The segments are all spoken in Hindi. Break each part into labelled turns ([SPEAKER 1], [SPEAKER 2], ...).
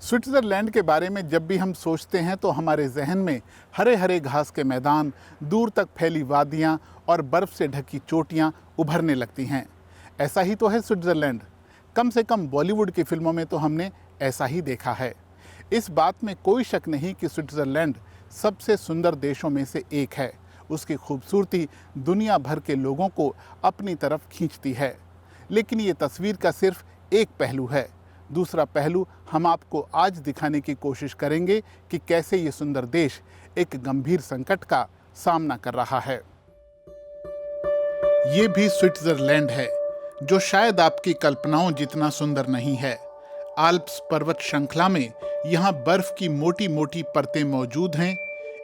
[SPEAKER 1] स्विट्ज़रलैंड के बारे में जब भी हम सोचते हैं तो हमारे जहन में हरे हरे घास के मैदान, दूर तक फैली वादियां और बर्फ़ से ढकी चोटियां उभरने लगती हैं। ऐसा ही तो है स्विट्ज़रलैंड। कम से कम बॉलीवुड की फिल्मों में तो हमने ऐसा ही देखा है। इस बात में कोई शक नहीं कि स्विट्ज़रलैंड सबसे सुंदर देशों में से एक है। उसकी खूबसूरती दुनिया भर के लोगों को अपनी तरफ खींचती है। लेकिन ये तस्वीर का सिर्फ एक पहलू है। दूसरा पहलू हम आपको आज दिखाने की कोशिश करेंगे कि कैसे ये सुंदर देश एक गंभीर संकट का सामना कर रहा है। ये भी स्विट्ज़रलैंड है, जो शायद आपकी कल्पनाओं जितना सुंदर नहीं है। आल्प्स पर्वत श्रृंखला में यहाँ बर्फ की मोटी मोटी परतें मौजूद हैं।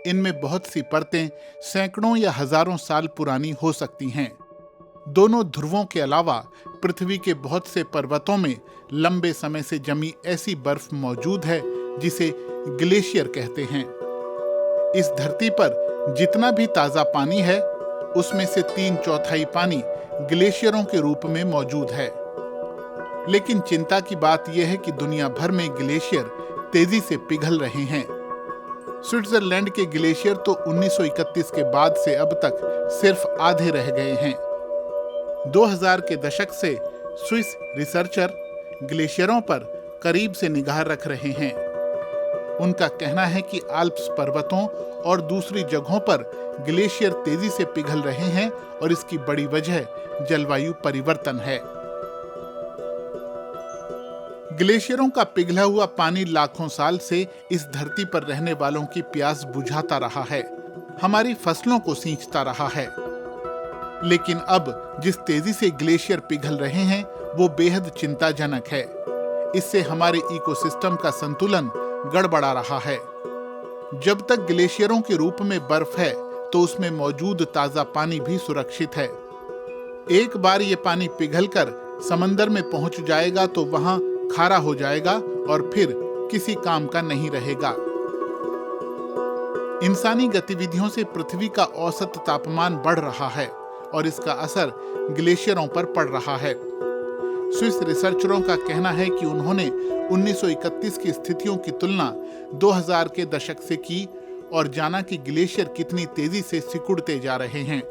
[SPEAKER 1] इनमें बहुत सी परतें सैकड़ों या हजारों साल पुरानी हो सकती हैं। दोनों ध्रुवों के अलावा पृथ्वी के बहुत से पर्वतों में लंबे समय से जमी ऐसी बर्फ मौजूद है जिसे ग्लेशियर कहते हैं। इस धरती पर जितना भी ताजा पानी है, उसमें से 3/4 पानी ग्लेशियरों के रूप में मौजूद है। लेकिन चिंता की बात यह है कि दुनिया भर में ग्लेशियर तेजी से पिघल रहे हैं। स्विट्जरलैंड के ग्लेशियर तो 1931 के बाद से अब तक सिर्फ आधे रह गए हैं। 2000 के दशक से स्विस रिसर्चर ग्लेशियरों पर करीब से निगाह रख रहे हैं। उनका कहना है कि आल्प्स पर्वतों और दूसरी जगहों पर ग्लेशियर तेजी से पिघल रहे हैं और इसकी बड़ी वजह जलवायु परिवर्तन है। ग्लेशियरों का पिघला हुआ पानी लाखों साल से इस धरती पर रहने वालों की प्यास बुझाता रहा है, हमारी फसलों को सींचता रहा है। लेकिन अब जिस तेजी से ग्लेशियर पिघल रहे हैं वो बेहद चिंताजनक है। इससे हमारे इकोसिस्टम का संतुलन गड़बड़ा रहा है। जब तक ग्लेशियरों के रूप में बर्फ है तो उसमें मौजूद ताजा पानी भी सुरक्षित है। एक बार ये पानी पिघलकर समंदर में पहुंच जाएगा तो वहां खारा हो जाएगा और फिर किसी काम का नहीं रहेगा। इंसानी गतिविधियों से पृथ्वी का औसत तापमान बढ़ रहा है और इसका असर ग्लेशियरों पर पड़ रहा है। स्विस रिसर्चरों का कहना है कि उन्होंने 1931 की स्थितियों की तुलना 2000 के दशक से की और जाना कि ग्लेशियर कितनी तेजी से सिकुड़ते जा रहे हैं।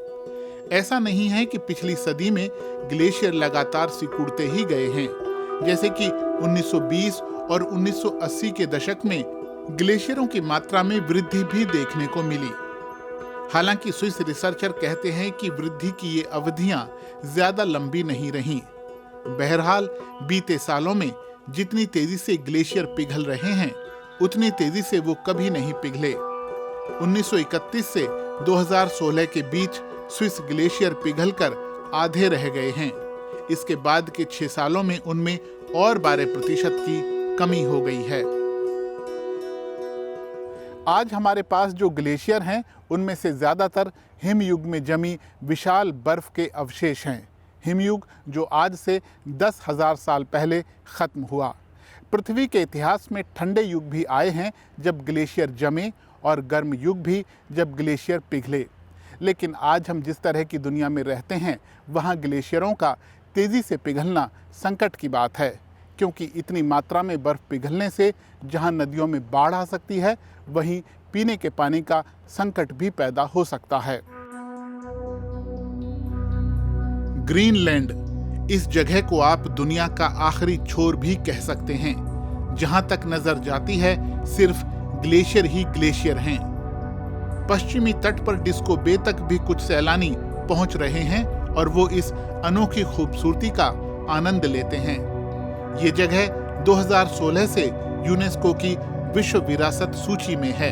[SPEAKER 1] ऐसा नहीं है कि पिछली सदी में ग्लेशियर लगातार सिकुड़ते ही गए हैं। जैसे कि 1920 और 1980 के दशक में ग्लेशियरों की मात्रा में वृद्धि भी देखने को मिली। हालांकि स्विस रिसर्चर कहते हैं कि वृद्धि की ये अवधियां ज्यादा लंबी नहीं रहीं। बहरहाल बीते सालों में जितनी तेजी से ग्लेशियर पिघल रहे हैं, उतनी तेजी से वो कभी नहीं पिघले। 1931 से 2016 के बीच स्विस ग्लेशियर पिघलकर आधे रह गए हैं। इसके बाद के 6 सालों में उनमें और 12% की कमी हो गई है। आज हमारे पास जो ग्लेशियर हैं, उनमें से ज़्यादातर हिमयुग में जमी विशाल बर्फ के अवशेष हैं। हिमयुग जो आज से 10,000 साल पहले ख़त्म हुआ। पृथ्वी के इतिहास में ठंडे युग भी आए हैं जब ग्लेशियर जमे, और गर्म युग भी जब ग्लेशियर पिघले। लेकिन आज हम जिस तरह की दुनिया में रहते हैं, वहाँ ग्लेशियरों का तेज़ी से पिघलना संकट की बात है, क्योंकि इतनी मात्रा में बर्फ़ पिघलने से जहाँ नदियों में बाढ़ आ सकती है, वहीं पीने के पानी का संकट भी पैदा हो सकता है। ग्रीनलैंड, इस जगह को आप दुनिया का आखिरी छोर भी कह सकते हैं। जहाँ तक नजर जाती है सिर्फ ग्लेशियर ही ग्लेशियर हैं। पश्चिमी तट पर डिस्को बे तक भी कुछ सैलानी पहुंच रहे हैं और वो इस अनोखी खूबसूरती का आनंद लेते हैं। ये जगह 2016 से यूनेस्को की विश्व विरासत सूची में है।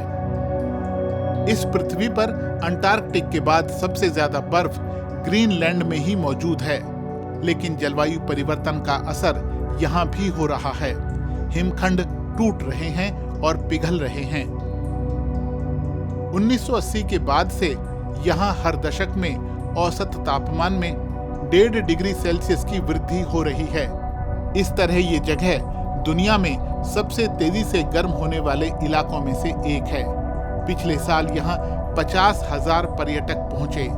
[SPEAKER 1] इस पृथ्वी पर अंटार्कटिक के बाद सबसे ज्यादा बर्फ ग्रीनलैंड में ही मौजूद है। लेकिन जलवायु परिवर्तन का असर यहाँ भी हो रहा है। हिमखंड टूट रहे हैं और पिघल रहे हैं। 1980 के बाद से यहाँ हर दशक में औसत तापमान में 1.5 डिग्री सेल्सियस की वृद्धि हो रही है। इस तरह ये जगह दुनिया में सबसे तेजी से गर्म होने वाले इलाकों में से एक है। पिछले साल यहाँ 50,000 पर्यटक पहुंचे।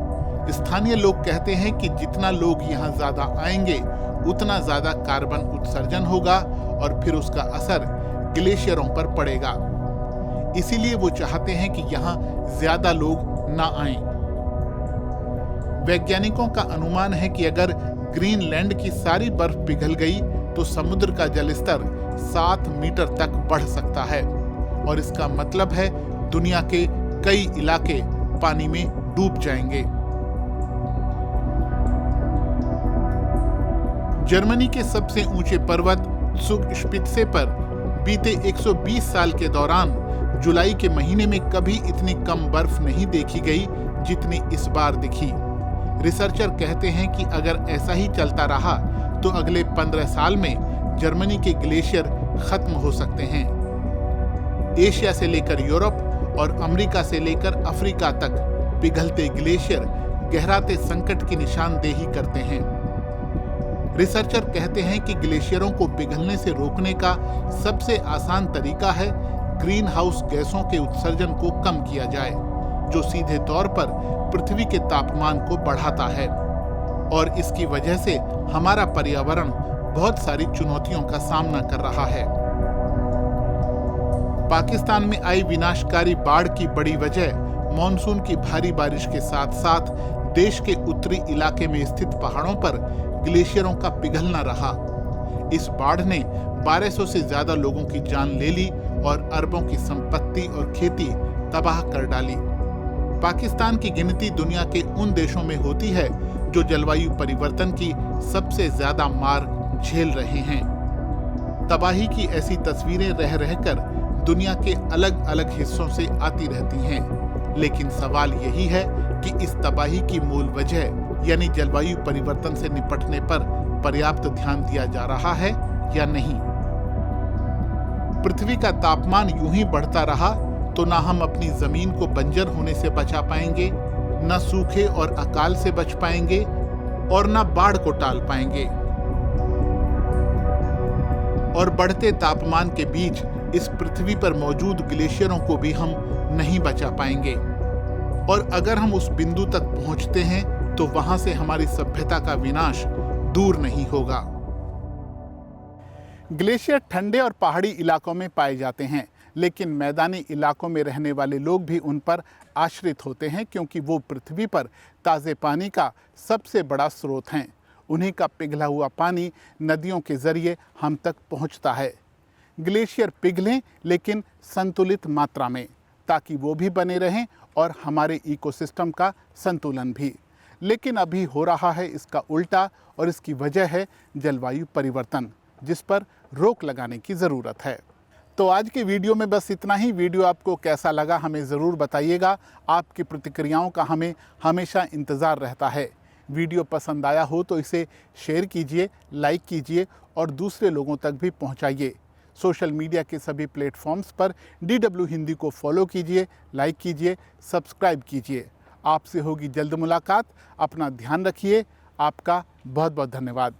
[SPEAKER 1] स्थानीय लोग कहते हैं कि जितना लोग यहाँ ज्यादा आएंगे, उतना ज्यादा कार्बन उत्सर्जन होगा और फिर उसका असर ग्लेशियरों पर पड़ेगा। इसीलिए वो चाहते हैं कि यहाँ ज्यादा लोग ना आएं। वैज्ञानिकों का अनुमान है कि अगर ग्रीनलैंड की सारी बर्फ पिघल गई तो समुद्र का जलस्तर 7 मीटर तक बढ़ सकता है और इसका मतलब है दुनिया के कई इलाके पानी में डूब जाएंगे। जर्मनी के सबसे ऊंचे पर्वत ज़ुगस्पित्जे पर बीते 120 साल के दौरान जुलाई के महीने में कभी इतनी कम बर्फ नहीं देखी गई जितनी इस बार दिखी। रिसर्चर कहते हैं कि अगर ऐसा ही चलता रहा तो अगले 15 साल में जर्मनी के ग्लेशियर खत्म हो सकते हैं। एशिया से लेकर यूरोप और अमेरिका से लेकर अफ्रीका तक पिघलते ग्लेशियर गहराते संकट की निशानदेही करते हैं। रिसर्चर कहते हैं कि ग्लेशियरों को पिघलने से रोकने का सबसे आसान तरीका है ग्रीन हाउस गैसों के उत्सर्जन को कम किया जाए, जो सीधे तौर पर पृथ्वी के तापमान को बढ़ाता है और इसकी वजह से हमारा पर्यावरण बहुत सारी चुनौतियों का सामना कर रहा है। पाकिस्तान में आई विनाशकारी बाढ़ की बड़ी वजह मॉनसून की भारी बारिश के साथ साथ देश के उत्तरी इलाके में स्थित पहाड़ों पर ग्लेशियरों का पिघलना रहा। इस बाढ़ ने 1200 से ज्यादा लोगों की जान ले ली और अरबों की संपत्ति और खेती तबाह कर डाली। पाकिस्तान की गिनती दुनिया के उन देशों में होती है जो जलवायु परिवर्तन की सबसे ज्यादा मार झेल रहे हैं। तबाही की ऐसी तस्वीरें रह रहकर दुनिया के अलग अलग हिस्सों से आती रहती हैं, लेकिन सवाल यही है कि इस तबाही की मूल वजह यानी जलवायु परिवर्तन से निपटने पर पर्याप्त ध्यान दिया जा रहा है या नहीं। पृथ्वी का तापमान यूं ही बढ़ता रहा तो ना हम अपनी जमीन को बंजर होने से बचा पाएंगे, न सूखे और अकाल से बच पाएंगे और न बाढ़ को टाल पाएंगे। और बढ़ते तापमान के बीच इस पृथ्वी पर मौजूद ग्लेशियरों को भी हम नहीं बचा पाएंगे और अगर हम उस बिंदु तक पहुंचते हैं तो वहां से हमारी सभ्यता का विनाश दूर नहीं होगा। ग्लेशियर ठंडे और पहाड़ी इलाकों में पाए जाते हैं, लेकिन मैदानी इलाकों में रहने वाले लोग भी उन पर आश्रित होते हैं क्योंकि वो पृथ्वी पर ताज़े पानी का सबसे बड़ा स्रोत हैं। उन्हीं का पिघला हुआ पानी नदियों के जरिए हम तक पहुंचता है। ग्लेशियर पिघलें लेकिन संतुलित मात्रा में, ताकि वो भी बने रहें और हमारे इकोसिस्टम का संतुलन भी। लेकिन अभी हो रहा है इसका उल्टा और इसकी वजह है जलवायु परिवर्तन, जिस पर रोक लगाने की ज़रूरत है। तो आज के वीडियो में बस इतना ही। वीडियो आपको कैसा लगा हमें ज़रूर बताइएगा। आपकी प्रतिक्रियाओं का हमें हमेशा इंतज़ार रहता है। वीडियो पसंद आया हो तो इसे शेयर कीजिए, लाइक कीजिए और दूसरे लोगों तक भी पहुंचाइए। सोशल मीडिया के सभी प्लेटफॉर्म्स पर DW हिंदी को फॉलो कीजिए, लाइक कीजिए, सब्सक्राइब कीजिए। आपसे होगी जल्द मुलाकात। अपना ध्यान रखिए। आपका बहुत बहुत धन्यवाद।